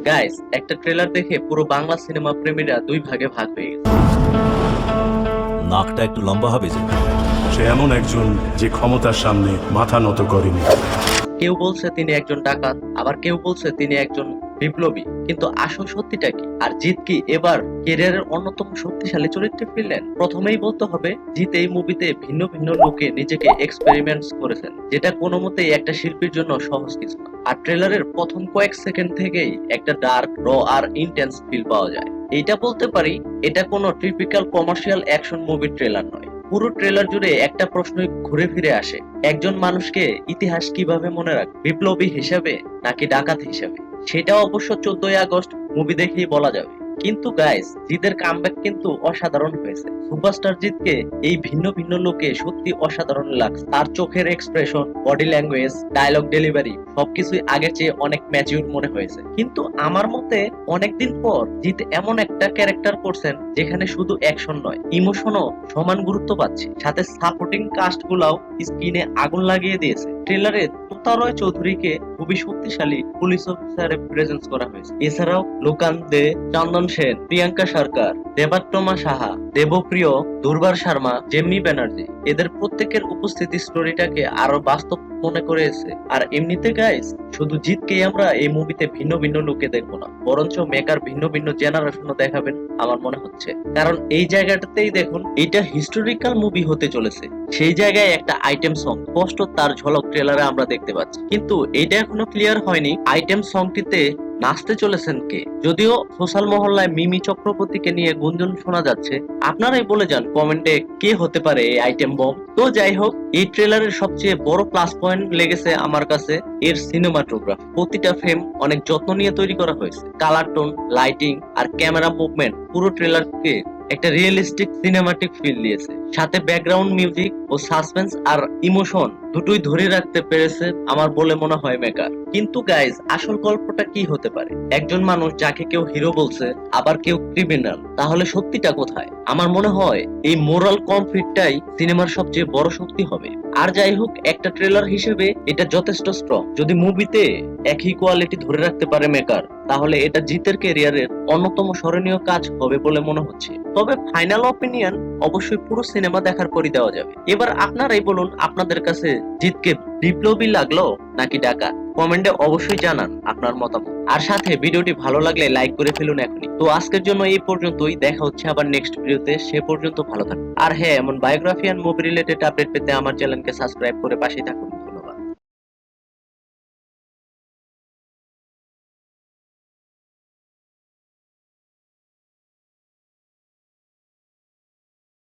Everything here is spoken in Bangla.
গাইস, একটা ট্রেলার দেখে পুরো বাংলা সিনেমা প্রেমীরা দুই ভাগে ভাগ হয়ে গেছে। নাকটা একটু লম্বা হবে যে। সে এমন একজন যে ক্ষমতার সামনে মাথা নত করেনি। কেউ বলছে তিনি একজন ডাকাত, আবার কেউ বলছে তিনি একজন বিপ্লবী। কিন্তু আসল সত্যিটা কি? আর জিৎ কি এবার ক্যারিয়ারের অন্যতম শক্তিশালী চরিত্রে ফিরলেন? প্রথমেই বলতে হবে, জিৎ এই মুভিতে ভিন্ন ভিন্ন লোকে নিজেকে এক্সপেরিমেন্টস করেছেন, যেটা কোনো মতেই একটা শিল্পীর জন্য সহজ কিছু না। আর ট্রেলারের প্রথম কয়েক সেকেন্ড থেকেই একটা ডার্ক, র আর ইন্টেন্স ফিল পাওয়া যায়। এইটা বলতে পারি, এটা কোনো টিপিক্যাল কমার্শিয়াল অ্যাকশন মুভির ট্রেলার নয়। পুরো ট্রেলার জুড়ে একটা প্রশ্নই ঘুরে ফিরে আসে, একজন মানুষকে ইতিহাস কিভাবে মনে রাখবে, বিপ্লবী হিসাবে নাকি ডাকাত হিসাবে? সেটা অবশ্য 14ই আগস্ট মুভি দেখেই বলা যাবে। কিন্তু গাইস, জিতের কামব্যাক কিন্তু অসাধারণ হয়েছে। সুপারস্টার জিতকে এই ভিন্ন ভিন্ন লোকে সত্যি অসাধারণ লাগছে। তার চোখের expression, body language, dialogue delivery সবকিছুই আগের চেয়ে অনেক ম্যাচিউর মনে হয়েছে। কিন্তু আমার মতে অনেকদিন পর জিত এমন একটা ক্যারেক্টার করছেন যেখানে শুধু অ্যাকশন নয়, ইমোশনও সমান গুরুত্ব পাচ্ছে। সাথে সাপোর্টিং কাস্ট গুলাও স্ক্রিনে আগুন লাগিয়ে দিয়েছে। ট্রেলারে তোতা রয় চৌধুরীকে খুবই শক্তিশালী পুলিশ অফিসারে প্রেজেন্স করা হয়েছে। এছাড়াও লোকান দে, চন্দন সেন, প্রিয়াঙ্কা সরকার, দেবাত্মা সাহা, দেবপ্রিয়, দুর্বার শর্মা, জেমি ব্যানার্জি, এদের প্রত্যেকের উপস্থিতি স্টোরিটাকে আরো বাস্তব মনে করেছে। আর এমনিতে গাইস, শুধু জিতকেই আমরা এই মুভিতে ভিন্ন ভিন্ন লুকে দেখবো না, বরঞ্চ মেকার ভিন্ন ভিন্ন জেনারেশনও দেখাবেন আমার মনে হচ্ছে। কারণ এই জায়গাটাতেই দেখুন, এটা হিস্টোরিক্যাল মুভি হতে চলেছে। সেই জায়গায় একটা আইটেম সং স্পষ্ট তার ঝলক ট্রেলারে আমরা দেখতে পাচ্ছি। কিন্তু এটা এখনো ক্লিয়ার হয়নি আইটেম সংটিতে নাচতে চলেছেন কে। যদিও সোশ্যাল মহল্লায় মিমি চক্রবর্তীকে নিয়ে গুঞ্জন শোনা যাচ্ছে। আপনারাই বলে যান কমেন্টে কে হতে পারে এই আইটেম বম। তো যাই হোক, এই ট্রেলারের সবচেয়ে বড় প্লাস পয়েন্ট লেগেছে আমার কাছে এর সিনেমাটোগ্রাফি। প্রতিটা ফ্রেম অনেক যত্ন নিয়ে তৈরি করা হয়েছে। কালার টোন, লাইটিং আর ক্যামেরা মুভমেন্ট পুরো ট্রেলারকে একটা রিয়েলিস্টিক সিনেমাটিক ফিল দিয়েছে। সাথে ব্যাকগ্রাউন্ড মিউজিক ও সাসপেন্স আর ইমোশন দুটোই ধরে রাখতে পেরেছে আমার বলে মনে হয় মেকার। কিন্তু গাইজ, আসল গল্পটা কি হতে পারে? একজন মানুষ যাকে কেউ হিরো বলছে, আবার কেউ ক্রিমিনাল, তাহলে সত্যিটা কোথায়? আমার মনে হয় এই মোরাল কনফ্লিক্টটাই সিনেমার সবচেয়ে বড় শক্তি হবে। আর যাই হোক, একটা ট্রেলার হিসেবে এটা যথেষ্ট স্ট্রং। যদি মুভিতে একই কোয়ালিটি ধরে রাখতে পারে মেকার, তাহলে এটা জিতের ক্যারিয়ারের অন্যতম স্মরণীয় কাজ হবে বলে মনে হচ্ছে। তবে ফাইনাল অপিনিয়ন অবশ্যই পুরো সিনেমা দেখার পরই দেওয়া যাবে। এবার আপনারাই বলুন, আপনাদের কাছে জিতকে বিপ্লবী লাগলো নাকি ডাকাত? কমেন্টে অবশ্যই জানান আপনার মতামত। আর সাথে ভিডিওটি ভালো লাগলে লাইক করে ফেলুন এখনই। তো আজকের জন্য এই পর্যন্তই, দেখা হচ্ছে আবার নেক্সট ভিডিওতে। সে পর্যন্ত ভালো থাকুন। আর হ্যাঁ, এমন biography and movie related update পেতে আমার চ্যানেলকে সাবস্ক্রাইব করে পাশেই থাকুন।